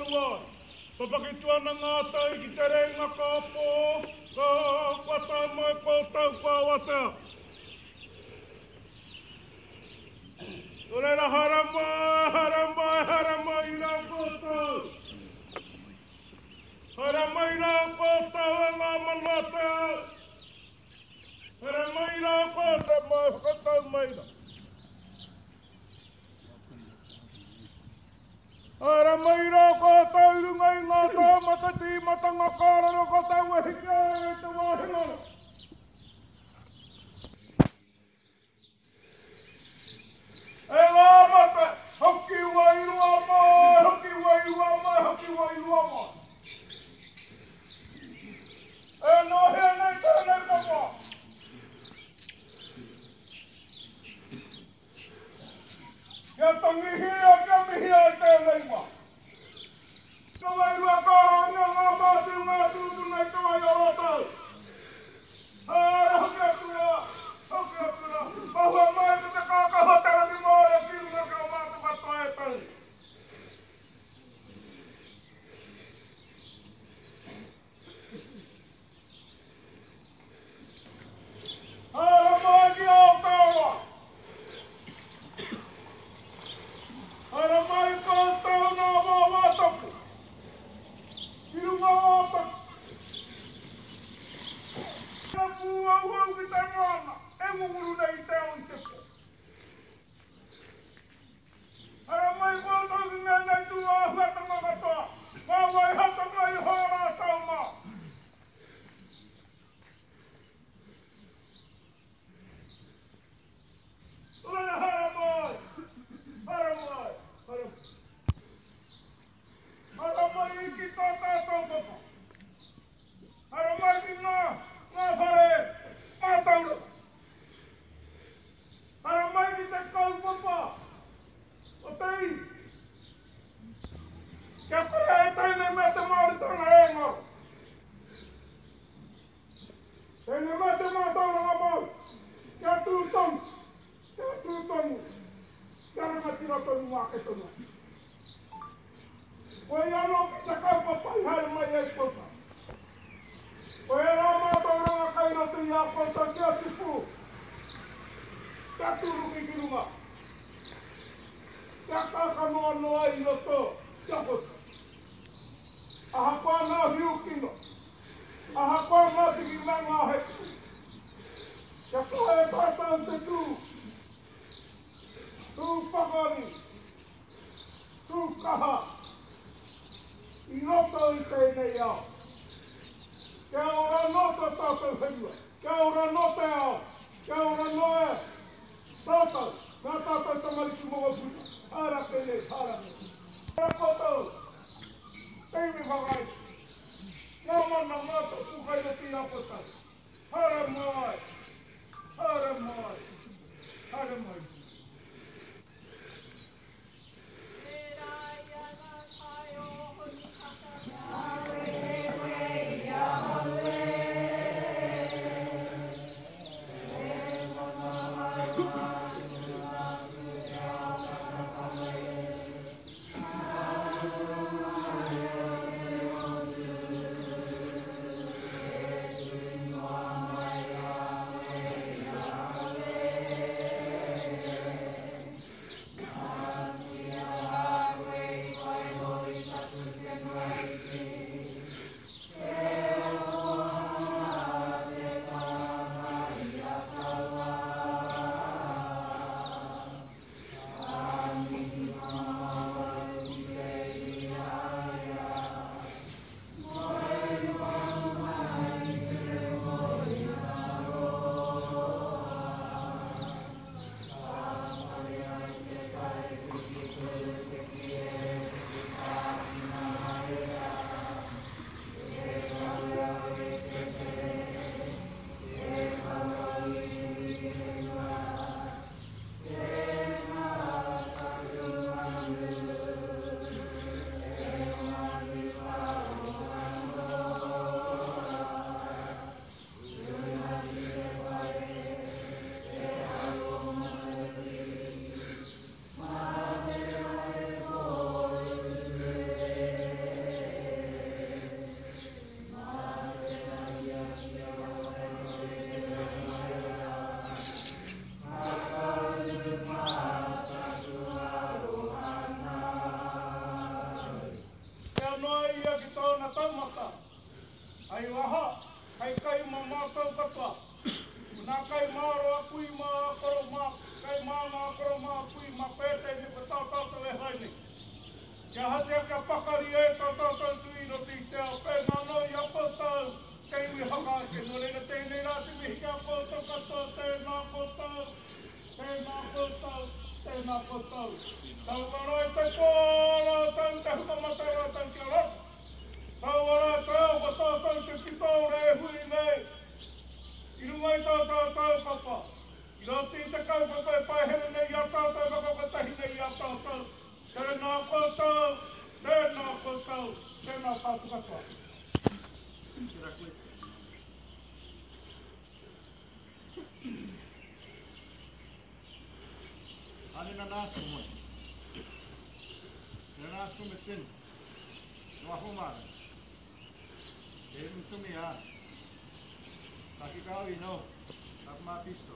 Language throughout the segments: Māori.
arua. Papakitua na ngāta I ki te renga ka pō, ka kata mai kōtau ka wata. Torera harama I rā kōtau. Harama I rā kōtau e ngā manata. Harama I rā kōtau mai whakatau mai rā. Ara mai rā kōtau runga I ngā tāmata tīmata ngā kāraro kōtau e hika e te wāhingaro. E ngā mata, hoki wairua mai, hoki wairua mai, hoki wairua mai. E nohea nei tēnei kapa. Kia tangihia, kia mihia I tēnei wā. Ka wairua kāranga ngā mātiu ngā tūtu nei kawai o rātau. Hāra hoki atura, hoki atura. Pahua mai te kākahotera ni mai a kirunga kia o mātu katoa e tau. Hāra mai ki Aotearoa. Hāra mai kōtau ngā wāwātapu. Kirunga wātapu. Kia pūauau ki te ngāna, e munguru nei te au I te pō. Hāra mai kōtau ki ngā nei tū āhuatanga katoa. Mā wai hata mai hōrā tau mā. Ora hara mai, hara mai, hara mai. Hara mai I ki tā tātou papa. Hara mai ki ngā whare, mātaura. Hara mai ki te kaupapa, o tei. Kia kore e tēnei mea te Māoritanga e ngaro. Tēnei mea te mātaura ngā mau. Kia tūtongu. Kia tūtongu. Kia rangatira tonu wāke tonu. Koe iano ki te kaupapa I haere mai e kota. Koe e rā mātaura ngā kairatu I a kota kia tipu. Kia tūru ki kirunga. Kia kākanoa noa I roto. Kia kota. Aha koa ngā hiukino. Aha koa ngā tiki ngā ngā heku. Kia koe e tātau te tū. Tū whakari. Tū kaha. I roto I tēnei ao. Kia ora nota tātou henua. Kia ora nota ao. Kia ora noe. Tātou. Ngā tātou tamariki mga puta. Hāra tēnei, hāra. Hāra kōtou. Teimi whakai. Ngā mana ngāta pukai na tira potai. Hāra mai. Hāra mai. Hāra mai. Kia hate ka pakari e tātou tui no ti te ao pēnā no i apotau. Kei ui haka ke no reira tēnei rā te mihi kia poto katoa tēnā potau. Tēnā potau, tēnā potau. Tau wano e te kōra tau te hukamata rā tau kia rau. Tau wara tau ko tātou te kitau re hui nei. I runga i tātou papa. I roti te kaupapa e paihere nei i a tātou kakapatahi nei i a tātou. Tēnā koutou, tēnā koutou, tēnā tātou katoa. Tēnā koe. Ane na nāsku moi. Na nāsku me tēnu. Noa homāra. E mtumi a. Taki kau I no. Tapu mā pisto.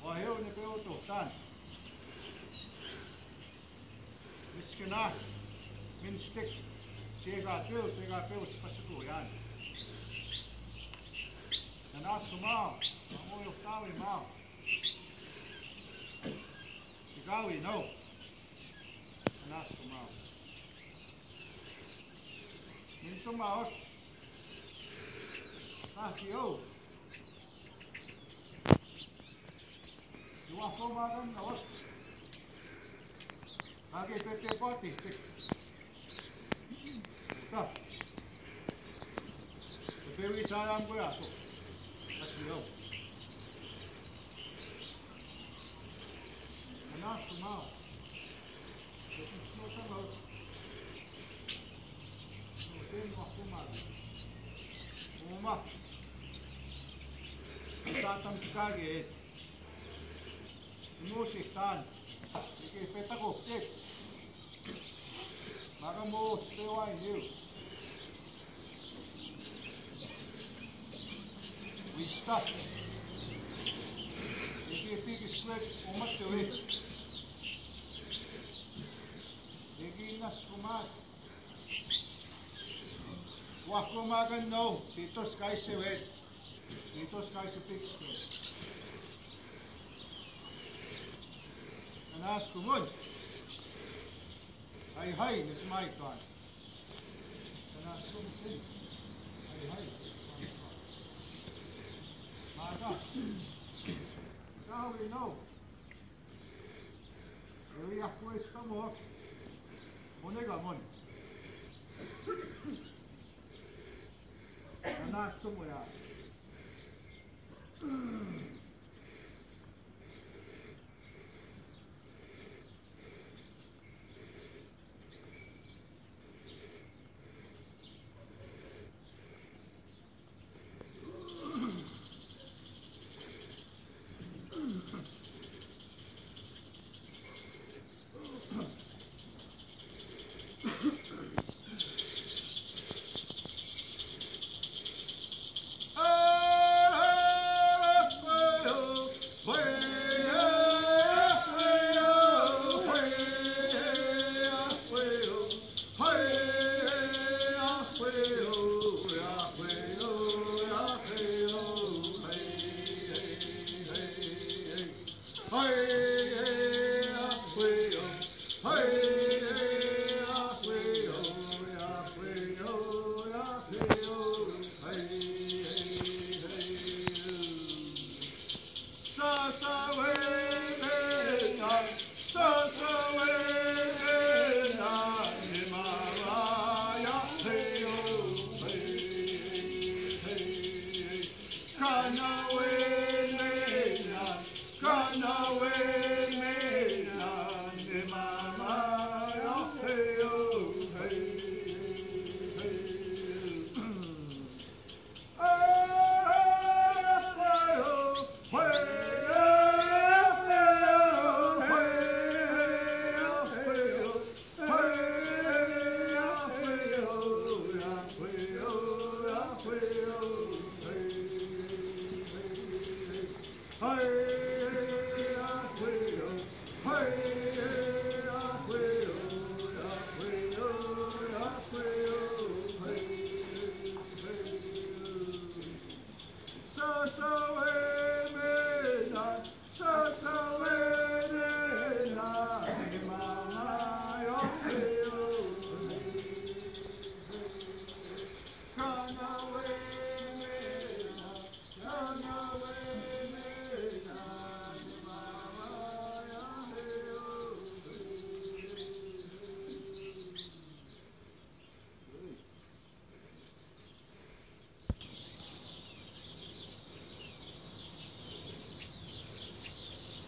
Oa heo ne peo tō tāni. Miskena, min stik, te ga peo te pasako yan. Na nāsku māo, na moe o kāwi māo. Te kāwi no. Na nāsku māo. Min tuma ot. Nāsi au. Dua komaran na ot. Ake pepe poti. Ta. Te pewi tāyang koe ato. Nāsi au. Na nāsku māo. Te kisnotanga ot. Tēnua kumara. Uma. Tātam sikage e. Musik tāni. Ike petako tek. Maka mo stewa I niu. We stop. Ike piki square omat te we. Ike inas kumara. Wako magan no, titos kai se wet, titos kai se fix. Anas kumun. Hai, net mai tan. Anas kumun. Hai. Maga. Now we know. Eu ia com esse amor. Onega mon. Nāstu moja. Hey,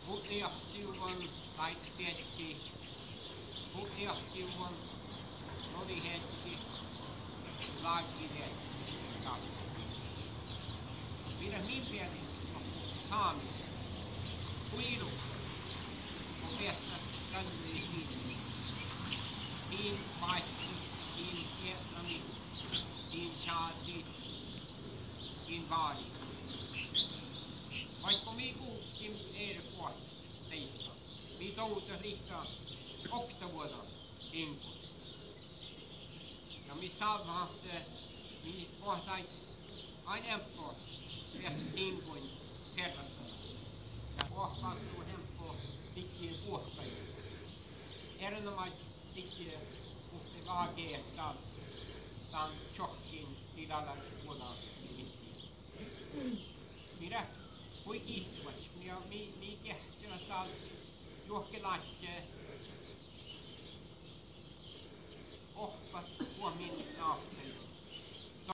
Uteahtiuvan laitteetkin. Uteahtiuvan nodihetki. Lakivet. Mitä niin pieni saaminen. Kuilu. On päästä tänne Din vaihti, din Vietnami, din Chadi, din Bali. Vaikka mi kuukin ei voi teistä. Mi touta riktaa oktavuoda inkut. Ja mi saavaatte, mi pohtait aina emppo päästä inkuin sellaista. Ja pohtaattuu hemppo tikkien puhtajia. Erinomaisesti tikkien puhti vaageesta tämän tjokkin tilalla kuolaan mittiin. Minä voi kiistuvat, minä kehtivä taas johkelaitte ohpat huomioon naapurille.